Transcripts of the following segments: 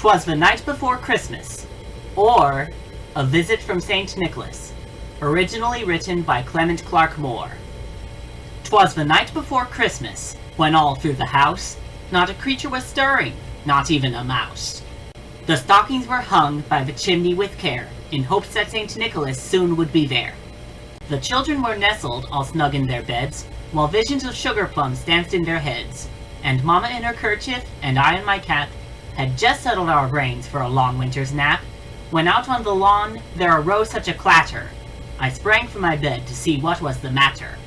'Twas the Night Before Christmas, or A Visit from St. Nicholas, originally written by Clement Clarke Moore. 'Twas the night before Christmas, when all through the house not a creature was stirring, not even a mouse. The stockings were hung by the chimney with care, in hopes that St. Nicholas soon would be there. The children were nestled all snug in their beds, while visions of sugar plums danced in their heads, and Mama in her kerchief, and I in my cap, had just settled our brains for a long winter's nap, when out on the lawn there arose such a clatter. I sprang from my bed to see what was the matter.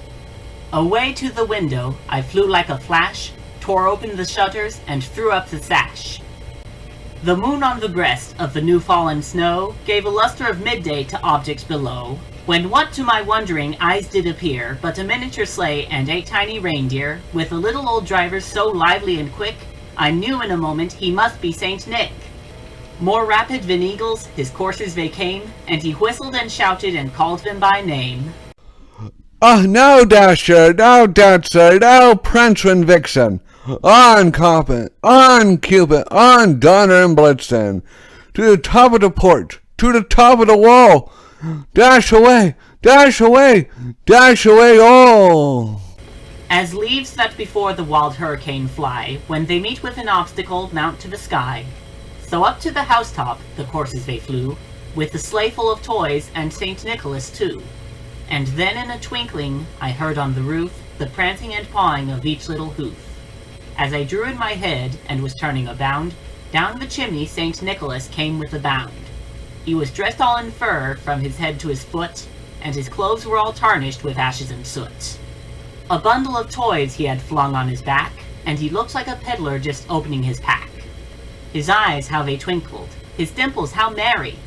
Away to the window I flew like a flash, tore open the shutters, and threw up the sash. The moon on the breast of the new-fallen snow gave a lustre of midday to objects below, when what to my wondering eyes did appear but a miniature sleigh and 8 tiny reindeer, with a little old driver so lively and quick, I knew in a moment he must be Saint Nick. More rapid than eagles, his coursers they came, and he whistled and shouted and called them by name. Now Dasher, now Dancer, now Prancer and Vixen, on Coppet, on Cupid, on Donner and Blitzen, to the top of the porch, to the top of the wall, dash away, dash away, dash away all. As leaves that before the wild hurricane fly, when they meet with an obstacle, mount to the sky, so up to the housetop the coursers they flew, with the sleigh full of toys and St. Nicholas too. And then in a twinkling I heard on the roof the prancing and pawing of each little hoof. As I drew in my head and was turning a bound, down the chimney St. Nicholas came with a bound. He was dressed all in fur from his head to his foot, and his clothes were all tarnished with ashes and soot. A bundle of toys he had flung on his back, and he looked like a peddler just opening his pack. His eyes, how they twinkled, his dimples, how merry!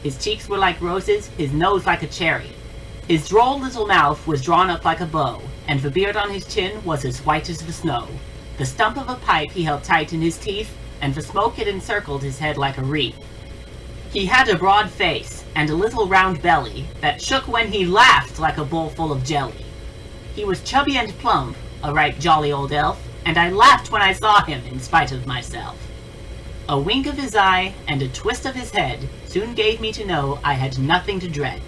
His cheeks were like roses, his nose like a cherry. His droll little mouth was drawn up like a bow, and the beard on his chin was as white as the snow. The stump of a pipe he held tight in his teeth, and the smoke had encircled his head like a wreath. He had a broad face, and a little round belly, that shook when he laughed like a bowl full of jelly. He was chubby and plump, a right jolly old elf, and I laughed when I saw him in spite of myself. A wink of his eye, and a twist of his head, soon gave me to know I had nothing to dread.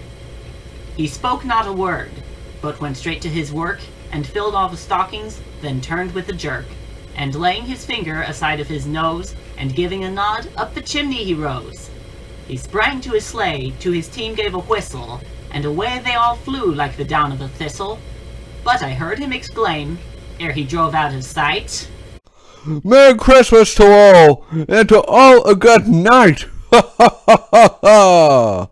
He spoke not a word, but went straight to his work, and filled all the stockings, then turned with a jerk, and laying his finger aside of his nose, and giving a nod, up the chimney he rose. He sprang to his sleigh, to his team gave a whistle, and away they all flew like the down of a thistle. But I heard him exclaim, ere he drove out of sight, Merry Christmas to all, and to all a good night! Ha ha ha ha ha!